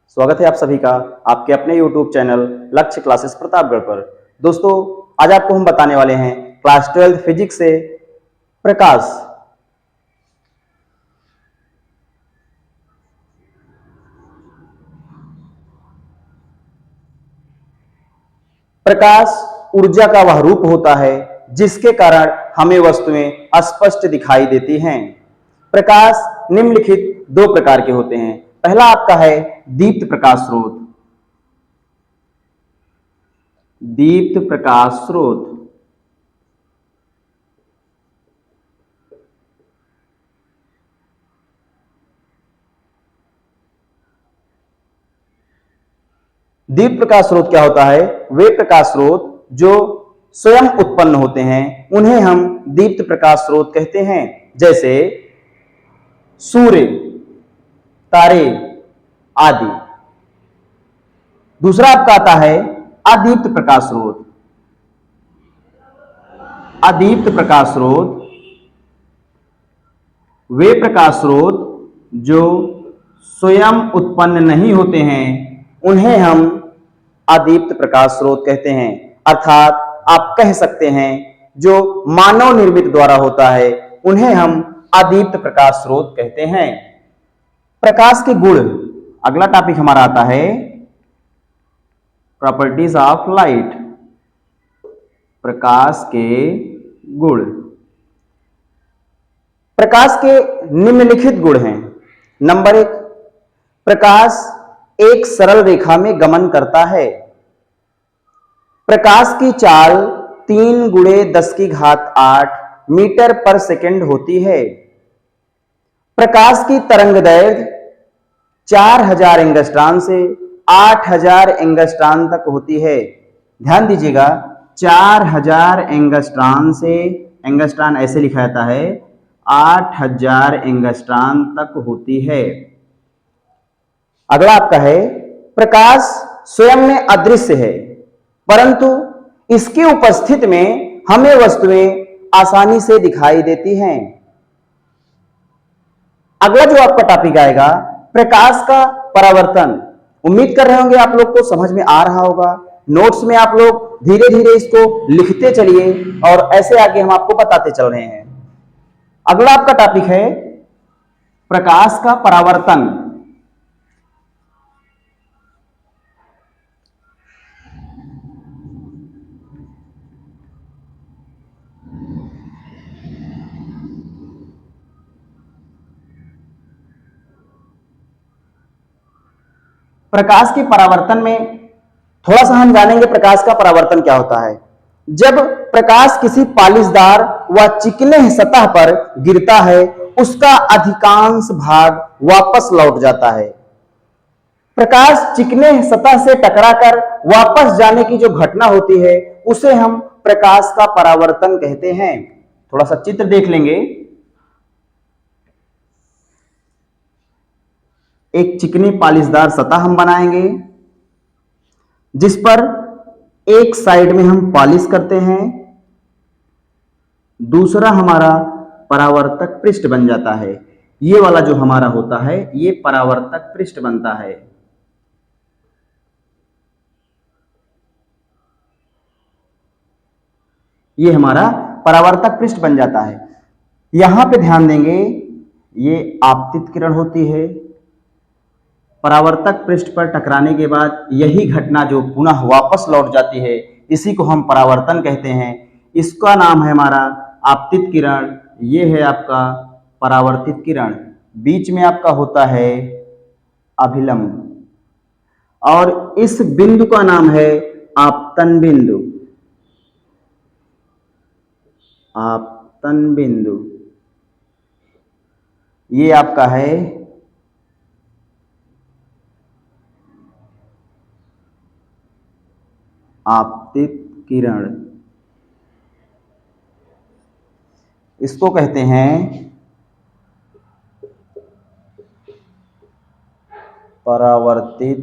स्वागत है आप सभी का आपके अपने YouTube चैनल लक्ष्य क्लासेस प्रतापगढ़ पर। दोस्तों, आज आपको हम बताने वाले हैं क्लास 12 फिजिक्स से प्रकाश। प्रकाश ऊर्जा का वह रूप होता है जिसके कारण हमें वस्तुएं स्पष्ट दिखाई देती हैं। प्रकाश निम्नलिखित दो प्रकार के होते हैं। पहला आपका है दीप्त प्रकाश स्रोत। दीप्त प्रकाश स्रोत दीप्त प्रकाश स्रोत क्या होता है? वे प्रकाश स्रोत जो स्वयं उत्पन्न होते हैं उन्हें हम दीप्त प्रकाश स्रोत कहते हैं, जैसे सूर्य, तारे आदि। दूसरा आपका आता है अदीप्त प्रकाश स्रोत। अदीप्त प्रकाश स्रोत वे प्रकाश स्रोत जो स्वयं उत्पन्न नहीं होते हैं उन्हें हम अदीप्त प्रकाश स्रोत कहते हैं। अर्थात आप कह सकते हैं जो मानव निर्मित द्वारा होता है उन्हें हम अदीप्त प्रकाश स्रोत कहते हैं। प्रकाश के गुण, अगला टॉपिक हमारा आता है प्रॉपर्टीज ऑफ लाइट। प्रकाश के गुण। प्रकाश के निम्नलिखित गुण हैं। नंबर 1, प्रकाश एक सरल रेखा में गमन करता है। प्रकाश की चाल 3 गुणे 10 की घात 8 मीटर पर सेकंड होती है। प्रकाश की तरंगदैर्घ्य 4000 एंगस्ट्रॉम से 8000 एंगस्ट्रॉम तक होती है। ध्यान दीजिएगा, 4000 एंगस्ट्रॉम से, एंगस्ट्रॉम ऐसे लिखा जाता है, 8000 एंगस्ट्रॉम तक होती है। अगला आपका है प्रकाश स्वयं में अदृश्य है परंतु इसकी उपस्थिति में हमें वस्तुएं आसानी से दिखाई देती हैं। अगला जो आपका टॉपिक आएगा प्रकाश का परावर्तन। उम्मीद कर रहे होंगे आप लोग को समझ में आ रहा होगा। नोट्स में आप लोग धीरे धीरे इसको लिखते चलिए और ऐसे आगे हम आपको बताते चल रहे हैं। अगला आपका टॉपिक है प्रकाश का परावर्तन। प्रकाश के परावर्तन में थोड़ा सा हम जानेंगे प्रकाश का परावर्तन क्या होता है। जब प्रकाश किसी पॉलिशदार व चिकने सतह पर गिरता है उसका अधिकांश भाग वापस लौट जाता है। प्रकाश चिकने सतह से टकराकर वापस जाने की जो घटना होती है उसे हम प्रकाश का परावर्तन कहते हैं। थोड़ा सा चित्र देख लेंगे। एक चिकनी पॉलिशदार सतह हम बनाएंगे जिस पर एक साइड में हम पॉलिश करते हैं, दूसरा हमारा परावर्तक पृष्ठ बन जाता है। ये वाला जो हमारा होता है ये परावर्तक पृष्ठ बनता है। ये हमारा परावर्तक पृष्ठ बन जाता है। यहां पे ध्यान देंगे, ये आपतित किरण होती है। परावर्तक पृष्ठ पर टकराने के बाद यही घटना जो पुनः वापस लौट जाती है इसी को हम परावर्तन कहते हैं। इसका नाम है हमारा आपतित किरण, ये है आपका परावर्तित किरण। बीच में आपका होता है अभिलंब और इस बिंदु का नाम है आपतन बिंदु। आपतन बिंदु ये आपका है आपतित किरण। इसको कहते हैं परावर्तित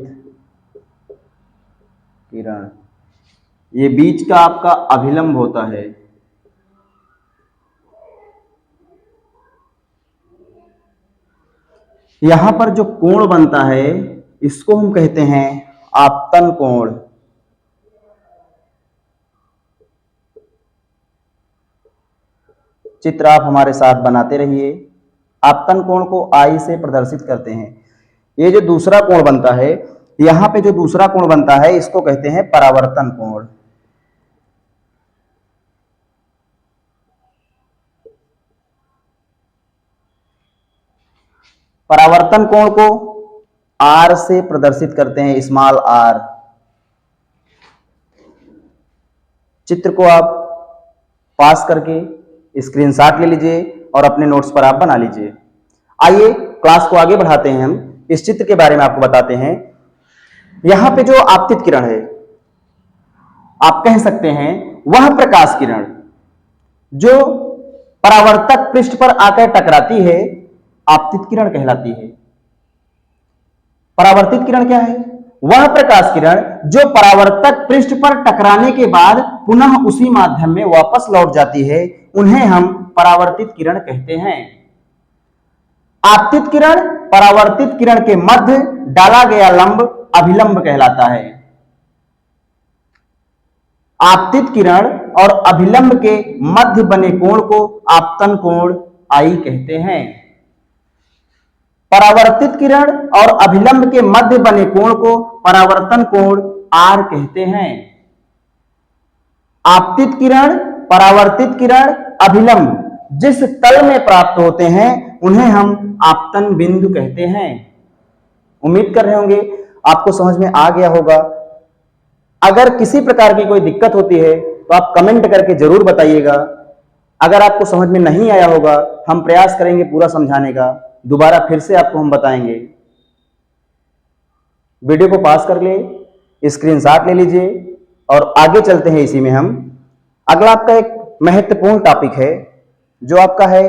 किरण। ये बीच का आपका अभिलंब होता है। यहां पर जो कोण बनता है इसको हम कहते हैं आपतन कोण। चित्र आप हमारे साथ बनाते रहिए। आपतन कोण को आई से प्रदर्शित करते हैं। ये जो दूसरा कोण बनता है, यहां पे जो दूसरा कोण बनता है इसको कहते हैं परावर्तन कोण। परावर्तन कोण को आर से प्रदर्शित करते हैं, स्मॉल आर। चित्र को आप पास करके स्क्रीनशॉट ले लीजिए और अपने नोट्स पर आप बना लीजिए। आइए क्लास को आगे बढ़ाते हैं। हम इस चित्र के बारे में आपको बताते हैं। यहां पे जो आपतित किरण है, आप कह सकते हैं वह प्रकाश किरण जो परावर्तक पृष्ठ पर आकर टकराती है, आपतित किरण कहलाती है। परावर्तित किरण क्या है? वह प्रकाश किरण जो परावर्तक पृष्ठ पर टकराने के बाद पुनः उसी माध्यम में वापस लौट जाती है, उन्हें हम परावर्तित किरण कहते हैं। आपतित किरण परावर्तित किरण के मध्य डाला गया लंब अभिलंब कहलाता है। आपतित किरण और अभिलंब के मध्य बने कोण को आपतन कोण आई कहते हैं। परावर्तित किरण और अभिलंब के मध्य बने कोण को परावर्तन कोण आर कहते हैं। आपतित किरण, परावर्तित किरण, अभिलंब जिस तल में प्राप्त होते हैं उन्हें हम आपतन बिंदु कहते हैं। उम्मीद कर रहे होंगे आपको समझ में आ गया होगा। अगर किसी प्रकार की कोई दिक्कत होती है तो आप कमेंट करके जरूर बताइएगा। अगर आपको समझ में नहीं आया होगा, हम प्रयास करेंगे पूरा समझाने का। दोबारा फिर से आपको हम बताएंगे। वीडियो को पास कर ले, स्क्रीनशॉट ले लीजिए और आगे चलते हैं इसी में हम। अगला आपका एक महत्वपूर्ण टॉपिक है जो आपका है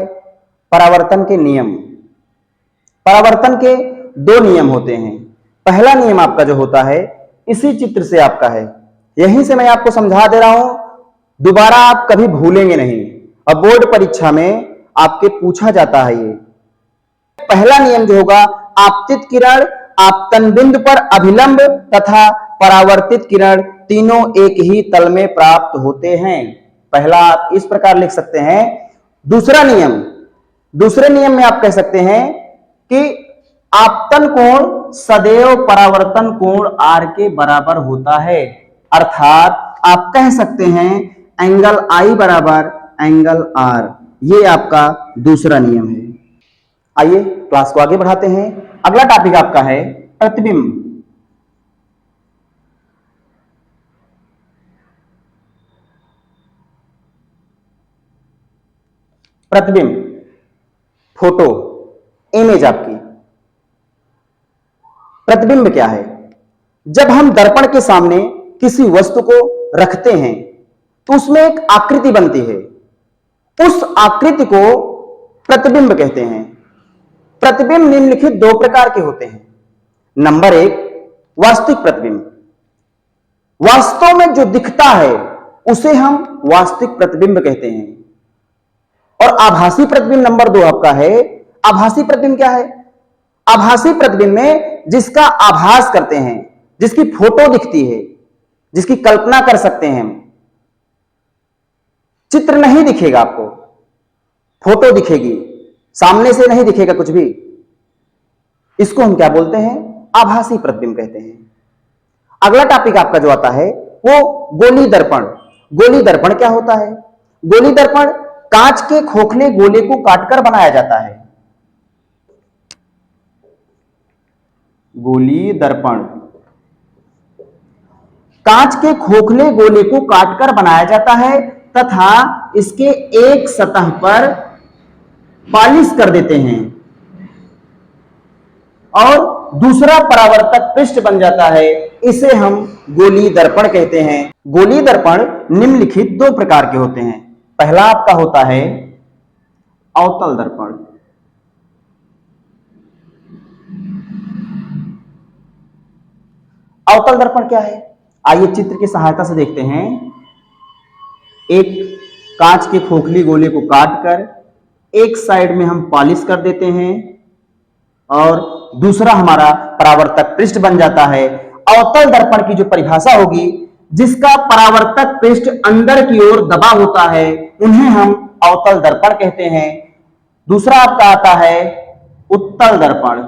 परावर्तन के नियम। परावर्तन के दो नियम होते हैं। पहला नियम आपका जो होता है इसी चित्र से आपका है, यहीं से मैं आपको समझा दे रहा हूं, दोबारा आप कभी भूलेंगे नहीं। अब बोर्ड परीक्षा में आपके पूछा जाता है ये। पहला नियम जो होगा, आपतित किरण आपतन बिंदु पर अभिलंब तथा परावर्तित किरण तीनों एक ही तल में प्राप्त होते हैं। पहला आप इस प्रकार लिख सकते हैं। दूसरा नियम, दूसरे नियम में आप कह सकते हैं कि आपतन कोण सदैव परावर्तन कोण आर के बराबर होता है। अर्थात आप कह सकते हैं एंगल आई बराबर एंगल आर। ये आपका दूसरा नियम है। आइए क्लास को आगे बढ़ाते हैं। अगला टॉपिक आपका है प्रतिबिंब। प्रतिबिंब, फोटो, इमेज आपकी। प्रतिबिंब क्या है? जब हम दर्पण के सामने किसी वस्तु को रखते हैं तो उसमें एक आकृति बनती है, उस आकृति को प्रतिबिंब कहते हैं। प्रतिबिंब निम्नलिखित दो प्रकार के होते हैं। नंबर एक, वास्तविक प्रतिबिंब। वास्तव में जो दिखता है उसे हम वास्तविक प्रतिबिंब कहते हैं। और आभासी प्रतिबिंब नंबर दो आपका है। आभासी प्रतिबिंब क्या है? आभासी प्रतिबिंब में जिसका आभास करते हैं, जिसकी फोटो दिखती है, जिसकी कल्पना कर सकते हैं हम। चित्र नहीं दिखेगा आपको, फोटो दिखेगी, सामने से नहीं दिखेगा कुछ भी। इसको हम क्या बोलते हैं? आभासी प्रतिबिंब कहते हैं। अगला टॉपिक आपका जो आता है वो गोली दर्पण। गोली दर्पण क्या होता है? गोली दर्पण कांच के खोखले गोले को काटकर बनाया जाता है। गोली दर्पण कांच के खोखले गोले को काटकर बनाया जाता है तथा इसके एक सतह पर पॉलिश कर देते हैं और दूसरा परावर्तक पृष्ठ बन जाता है। इसे हम गोली दर्पण कहते हैं। गोली दर्पण निम्नलिखित दो प्रकार के होते हैं। पहला आपका होता है अवतल दर्पण। अवतल दर्पण क्या है? आइए चित्र की सहायता से देखते हैं। एक कांच के खोखली गोले को काटकर एक साइड में हम पॉलिश कर देते हैं और दूसरा हमारा परावर्तक पृष्ठ बन जाता है। अवतल दर्पण की जो परिभाषा होगी, जिसका परावर्तक पृष्ठ अंदर की ओर दबा होता है, उन्हें हम अवतल दर्पण कहते हैं। दूसरा आपका आता है उत्तल दर्पण।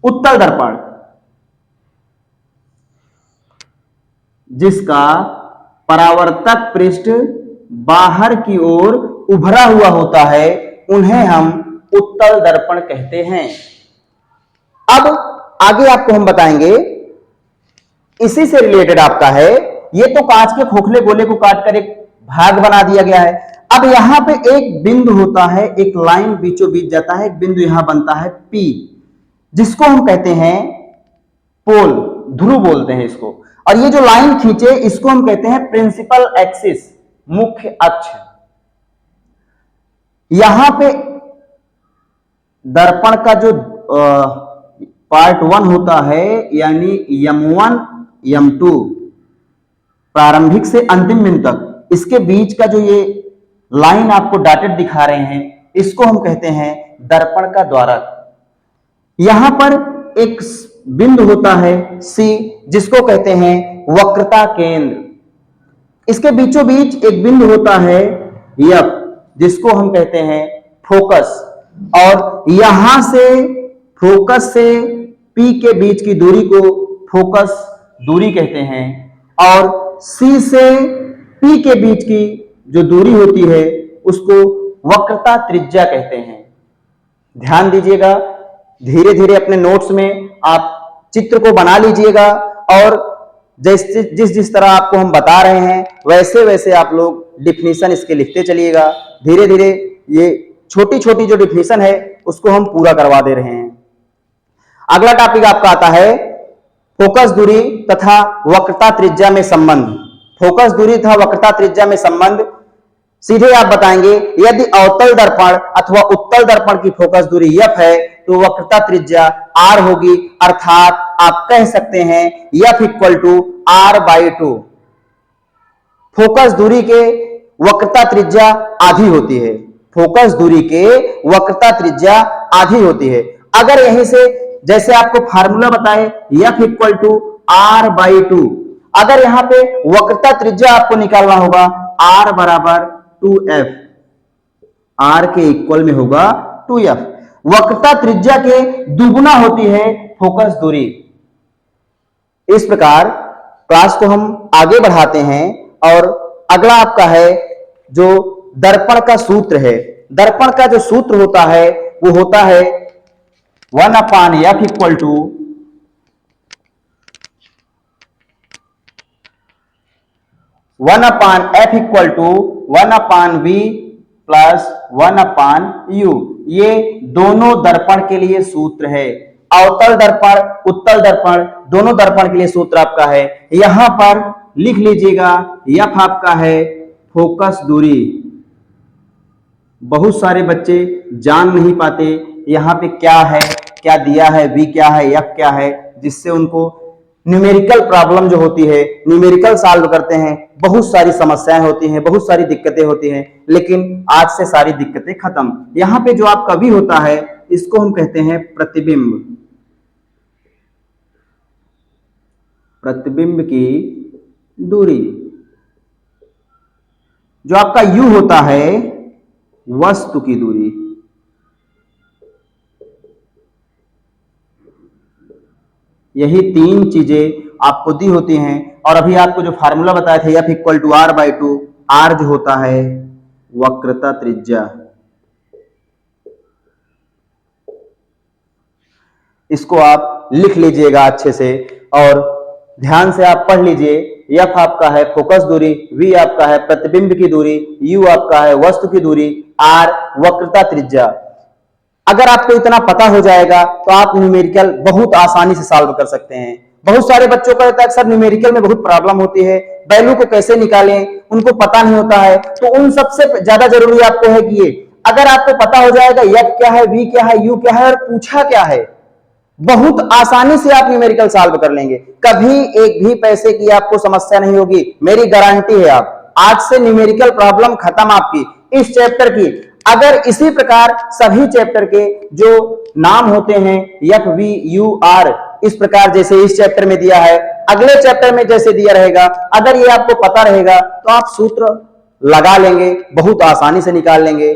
उत्तल दर्पण जिसका परावर्तक पृष्ठ बाहर की ओर उभरा हुआ होता है, उन्हें हम उत्तल दर्पण कहते हैं। अब आगे आपको हम बताएंगे, इसी से रिलेटेड आपका है, ये तो कांच के खोखले गोले को काटकर एक भाग बना दिया गया है। अब यहां पे एक बिंदु होता है, एक लाइन बीचों बीच जाता है, एक बिंदु यहां बनता है P, जिसको हम कहते हैं पोल, ध्रुव बोलते हैं इसको। और ये जो लाइन खींचे, इसको हम कहते हैं प्रिंसिपल एक्सिस, मुख्य अक्ष। यहां पे दर्पण का जो पार्ट 1 होता है, यानी M1 M2, प्रारंभिक से अंतिम बिंदु तक, इसके बीच का जो ये लाइन आपको डॉटेड दिखा रहे हैं, इसको हम कहते हैं दर्पण का द्वारक। यहां पर एक बिंदु होता है C, जिसको कहते हैं वक्रता केंद्र। इसके बीचों बीच एक बिंदु होता है F, जिसको हम कहते हैं फोकस। और यहां से फोकस से P के बीच की दूरी को फोकस दूरी कहते हैं, और C से P के बीच की जो दूरी होती है, उसको वक्रता त्रिज्या कहते हैं। ध्यान दीजिएगा, धीरे धीरे अपने नोट्स में आप चित्र को बना लीजिएगा, और जिस जिस तरह आपको हम बता रहे हैं, वैसे वैसे आप लोग डिफिनीशन इसके लिखते चलिएगा। धीरे धीरे ये छोटी छोटी जो डिफिनीशन है, उसको हम पूरा करवा दे रहे हैं। अगला टॉपिक आपका आता है फोकस दूरी तथा वक्रता त्रिज्या में संबंध। फोकस दूरी तथा वक्रता त्रिज्या में संबंध सीधे आप बताएंगे, यदि अवतल दर्पण अथवा उत्तल दर्पण की फोकस दूरी F है, तो वक्रता त्रिज्या R होगी, अर्थात आप कह सकते हैं F = R/2। फोकस दूरी के वक्रता त्रिज्या आधी होती है। फोकस दूरी के वक्रता त्रिज्या आधी होती है। अगर यहीं से जैसे आपको फार्मूला बताए F = R/2, अगर यहां पे वक्रता त्रिज्या आपको निकालना होगा, R = 2F, R के इक्वल में होगा 2F। वक्रता त्रिज्या के दुगुना होती है फोकस दूरी। इस प्रकार क्लास को हम आगे बढ़ाते हैं, और अगला आपका है जो दर्पण का सूत्र है। दर्पण का जो सूत्र होता है, वो होता है 1/F = 1/V + 1/U। ये दोनों दर्पण के लिए सूत्र है। अवतल दर्पण, उत्तल दर्पण, दोनों दर्पण के लिए सूत्र आपका है। यहां पर लिख लीजिएगा, F आपका है फोकस दूरी। बहुत सारे बच्चे जान नहीं पाते यहां पे क्या है, क्या दिया है, V क्या है, F क्या है, जिससे उनको न्यूमेरिकल प्रॉब्लम जो होती है, न्यूमेरिकल सॉल्व करते हैं, बहुत सारी समस्याएं होती हैं, बहुत सारी दिक्कतें होती हैं, लेकिन आज से सारी दिक्कतें खत्म। यहां पे जो आपका V होता है, इसको हम कहते हैं प्रतिबिंब। प्रतिबिंब की दूरी। जो आपका U होता है वस्तु की दूरी। यही तीन चीजें आपको दी होती हैं। और अभी आपको जो फार्मूला बताया था F = R/2, R जो होता है वक्रता त्रिज्या। इसको आप लिख लीजिएगा अच्छे से, और ध्यान से आप पढ़ लीजिए। F आपका है फोकस दूरी, V आपका है प्रतिबिंब की दूरी, U आपका है वस्तु की दूरी, R वक्रता त्रिज्या। अगर आपको इतना पता हो जाएगा, तो आप न्यूमेरिकल बहुत आसानी से सॉल्व कर सकते हैं। बहुत सारे बच्चों को रहता है सर न्यूमेरिकल में बहुत प्रॉब्लम होती है, वैल्यू को कैसे निकालें, उनको पता नहीं होता है। तो उन सबसे ज्यादा जरूरी आपको है कि ये अगर आपको पता हो जाएगा F क्या है, V क्या है, U क्या है और पूछा क्या है, बहुत आसानी से आप न्यूमेरिकल सॉल्व कर लेंगे। कभी एक भी पैसे की आपको समस्या नहीं होगी, मेरी गारंटी है। आप आज से न्यूमेरिकल प्रॉब्लम खत्म आपकी। इस चैप्टर की अगर इसी प्रकार सभी चैप्टर के जो नाम होते हैं FVUR इस प्रकार जैसे इस चैप्टर में दिया है, अगले चैप्टर में जैसे दिया रहेगा, अगर ये आपको पता रहेगा तो आप सूत्र लगा लेंगे, बहुत आसानी से निकाल लेंगे।